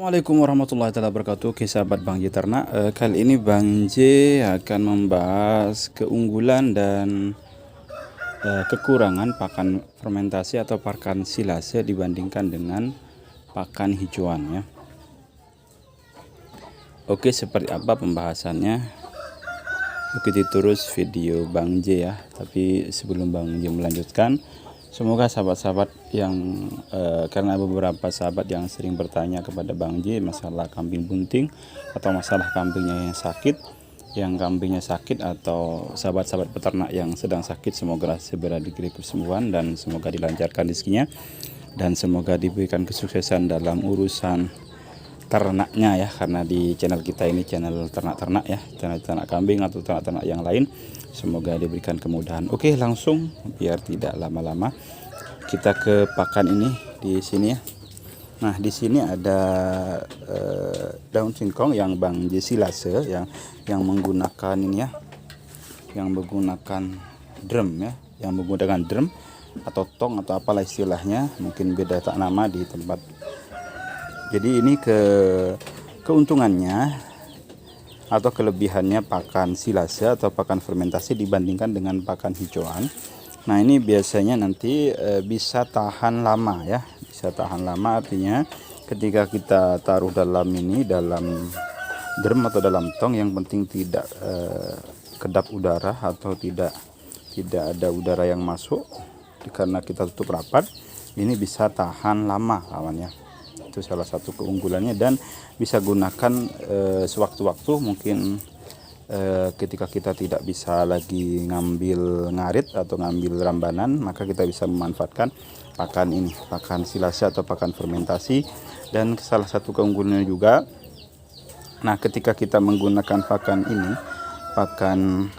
Assalamualaikum warahmatullahi wabarakatuh. Oke sahabat Bang J Ternak, kali ini Bang J akan membahas keunggulan dan kekurangan pakan fermentasi atau pakan silase dibandingkan dengan pakan hijauan ya. Oke, seperti apa pembahasannya? Ikuti terus video Bang J ya. Tapi sebelum Bang J melanjutkan, semoga sahabat-sahabat yang karena beberapa sahabat yang sering bertanya kepada Bang J masalah kambing bunting atau masalah kambingnya yang kambingnya sakit atau sahabat-sahabat peternak yang sedang sakit, semoga segera diberi kesembuhan dan semoga dilancarkan rezekinya dan semoga diberikan kesuksesan dalam urusan ternaknya ya, karena di channel kita ini channel ternak-ternak ya, channel ternak kambing atau ternak-ternak yang lain. Semoga diberikan kemudahan. Oke, langsung biar tidak lama-lama kita ke pakan ini di sini ya. Nah, di sini ada daun singkong yang Bang J silase yang menggunakan ini ya, yang menggunakan drum ya, yang menggunakan drum atau tong atau apalah istilahnya, mungkin beda tak nama di tempat. Jadi ini keuntungannya atau kelebihannya pakan silase atau pakan fermentasi dibandingkan dengan pakan hijauan. Nah, ini biasanya nanti bisa tahan lama ya, bisa tahan lama, artinya ketika kita taruh dalam drum atau dalam tong, yang penting tidak kedap udara atau tidak ada udara yang masuk karena kita tutup rapat. Ini bisa tahan lama kawan ya. Itu salah satu keunggulannya, dan bisa gunakan sewaktu-waktu mungkin ketika kita tidak bisa lagi ngambil ngarit atau ngambil rambanan, maka kita bisa memanfaatkan pakan ini, pakan silase atau pakan fermentasi. Dan salah satu keunggulannya juga, nah ketika kita menggunakan pakan ini, pakan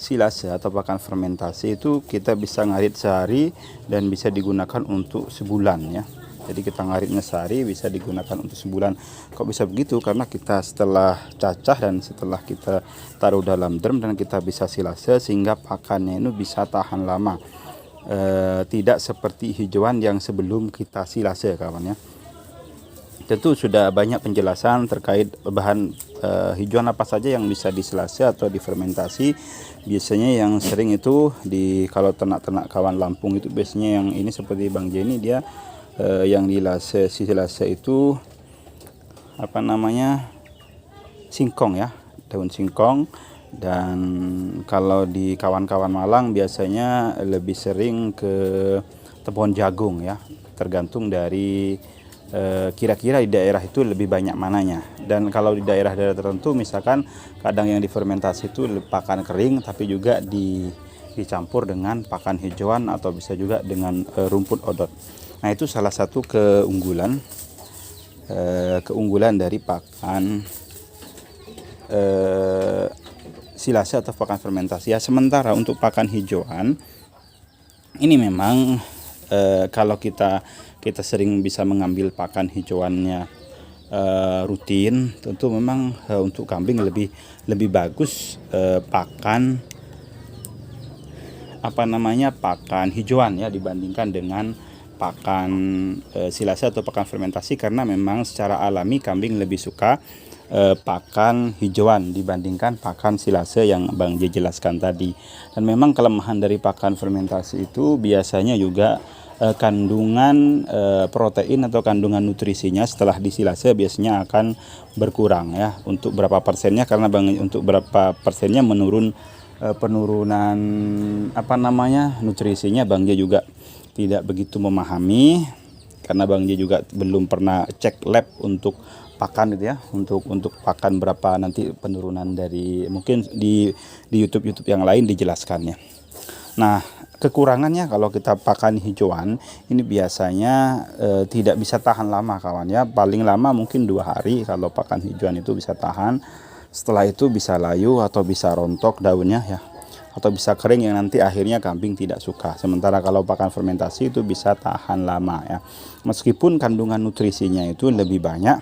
silase atau pakan fermentasi itu kita bisa ngarit sehari dan bisa digunakan untuk sebulan ya. Jadi kita ngaritnya sehari bisa digunakan untuk sebulan. Kok bisa begitu? Karena kita setelah cacah dan setelah kita taruh dalam drum dan kita bisa silase, sehingga pakannya itu bisa tahan lama. Tidak seperti hijauan yang sebelum kita silase kawan ya. Tentu sudah banyak penjelasan terkait bahan hijauan apa saja yang bisa disilase atau difermentasi. Biasanya yang sering itu kalau ternak-ternak kawan Lampung itu biasanya yang ini seperti Bang J ini, dia yang silase itu apa namanya, singkong ya, daun singkong. Dan kalau di kawan-kawan Malang biasanya lebih sering ke tepung jagung ya, tergantung dari kira-kira di daerah itu lebih banyak mananya. Dan kalau di daerah-daerah tertentu misalkan kadang yang difermentasi itu pakan kering tapi juga dicampur dengan pakan hijauan atau bisa juga dengan rumput odot. Nah, itu salah satu keunggulan dari pakan silase atau pakan fermentasi ya. Sementara untuk pakan hijauan ini memang kalau kita sering bisa mengambil pakan hijauannya rutin, tentu memang untuk kambing lebih bagus pakan pakan hijauan ya dibandingkan dengan pakan silase atau pakan fermentasi, karena memang secara alami kambing lebih suka pakan hijauan dibandingkan pakan silase yang Bang J jelaskan tadi. Dan memang kelemahan dari pakan fermentasi itu biasanya juga kandungan protein atau kandungan nutrisinya setelah disilase biasanya akan berkurang ya. Untuk berapa persennya, karena untuk berapa persennya penurunan nutrisinya Bang J juga tidak begitu memahami, karena Bang J juga belum pernah cek lab untuk pakan itu ya, untuk pakan berapa nanti penurunan dari, mungkin di YouTube yang lain dijelaskannya. Nah, kekurangannya kalau kita pakan hijauan ini biasanya tidak bisa tahan lama kawan ya, paling lama mungkin 2 hari kalau pakan hijauan itu bisa tahan. Setelah itu bisa layu atau bisa rontok daunnya ya, atau bisa kering yang nanti akhirnya kambing tidak suka. Sementara kalau pakan fermentasi itu bisa tahan lama ya, meskipun kandungan nutrisinya itu lebih banyak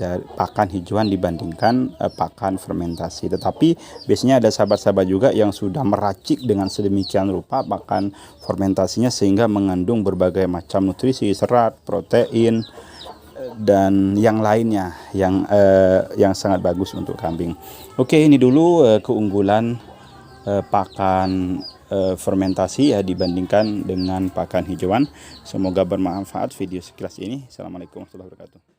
dari pakan hijauan dibandingkan pakan fermentasi. Tetapi biasanya ada sahabat-sahabat juga yang sudah meracik dengan sedemikian rupa pakan fermentasinya sehingga mengandung berbagai macam nutrisi, serat, protein, dan yang lainnya yang sangat bagus untuk kambing. Oke, ini dulu keunggulan pakan fermentasi ya dibandingkan dengan pakan hijauan. Semoga bermanfaat video sekilas ini. Assalamualaikum warahmatullahi wabarakatuh.